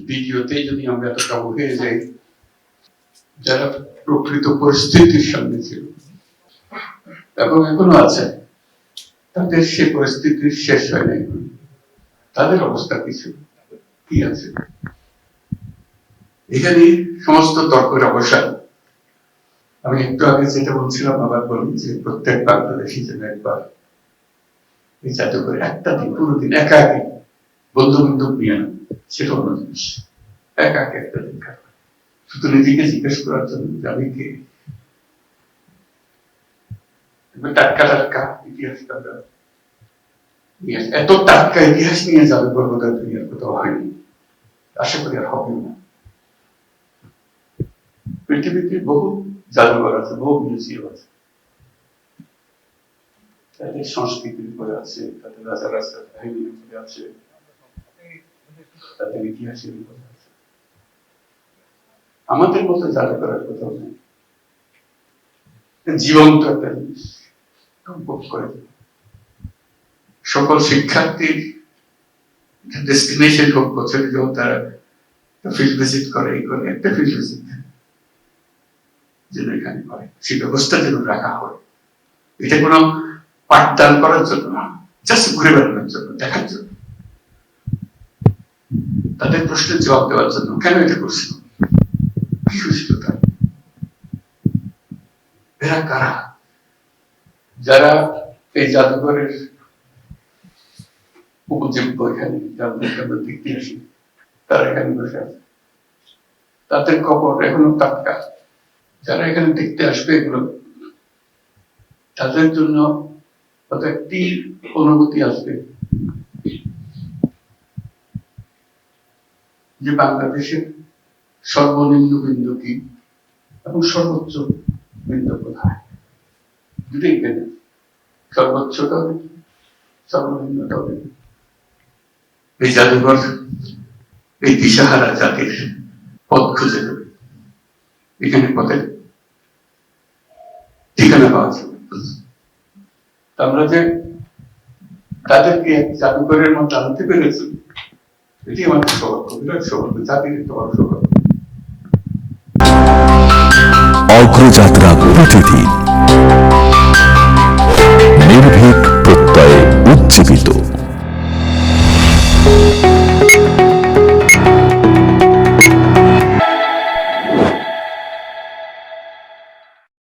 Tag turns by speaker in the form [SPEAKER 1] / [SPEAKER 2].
[SPEAKER 1] ভিডিওতে যদি আমরা এতটা হয়ে যাই, যারা প্রকৃত পরিস্থিতির সামনে ছিল এবং এখনো আছে, তাদের সে পরিস্থিতির শেষ হয় নাই, তাদের অবস্থা কিছু কি আছে। এখানে সমস্ত তর্কের অবসান। আমি একটু আগে যেটা বলছিলাম আবার বলি যে প্রত্যেক বাংলাদেশি যেন একবার এই জাদুঘরে একটা দিন পুরো দিন একা একে বন্ধু বান্ধব নিয়ে না, সেটা অন্য জিনিস। একা একে একটা দিন শুধু নিজেকে জিজ্ঞেস করার জন্য যে আমি কে, টাটকা টাটকা ইতিহাসটা এত টাটকা ইতিহাস নিয়ে যাবে বলবোধ দুনিয়ার কোথাও হয়নি, আশা করি আর হবে না। পৃথিবীতে বহু জাদুঘর আছে, বহু মিউজিয়াম আছে, তাদের সংস্কৃতির উপরে আছে, তাদের রাজা রাজার কাহিনীর উপরে আছে, তাদের ইতিহাসের উপরে আছে। আমাদের মতো জাদুঘরের কোথাও নেই। জীবন্ত একটা জিনিস উপভোগ করে সকল শিক্ষার্থীর ডেস্টিনেশন হোক, বছরে যখন তারা ফিল্ড ভিজিট করে, এই করে একটা ফিল্ড ভিজিট যেন এখানে করে, সেই ব্যবস্থা যেন রাখা হয়। এটা কোনো পাঠদান করার জন্য না, জাস্ট ঘুরে বেড়ানোর জন্য, দেখার জন্য, তাদের প্রশ্নের জবাব দেওয়ার জন্য। কেন এটা করছিল, কি হয়েছিল তার, এরা কারা, যারা এই জাদুঘরের উপযোগ্য এখানে যাদেরকে আমরা দেখতে আসি, তারা এখানে বসে আছে, তাদের খবর এখনো টাটকা। যারা এখানে দেখতে আসবে এগুলো, তাদের জন্য একটি অনুভূতি আসবে যে বাংলাদেশের সর্বনিম্ন বিন্দু কি এবং সর্বোচ্চ বিন্দু কোথায়, দুটোই এখানে। সর্বোচ্চটা সর্বনিম্নটা। এই জাদুঘর এই দিশাহারা জাতির পথ খুঁজে দেবে, এখানে পথের ঠিকানা পাওয়া যাবে। আমরা যে তাদেরকে জাদুঘরের মধ্যে আনতে পেরেছি, এটি আমাদের সৌভাগ্য, বিরাট সৌভাগ্য, জাতির একটা বড় সৌভাগ্য।
[SPEAKER 2] অগ্রযাত্রা প্রতিদিন নির্ভীক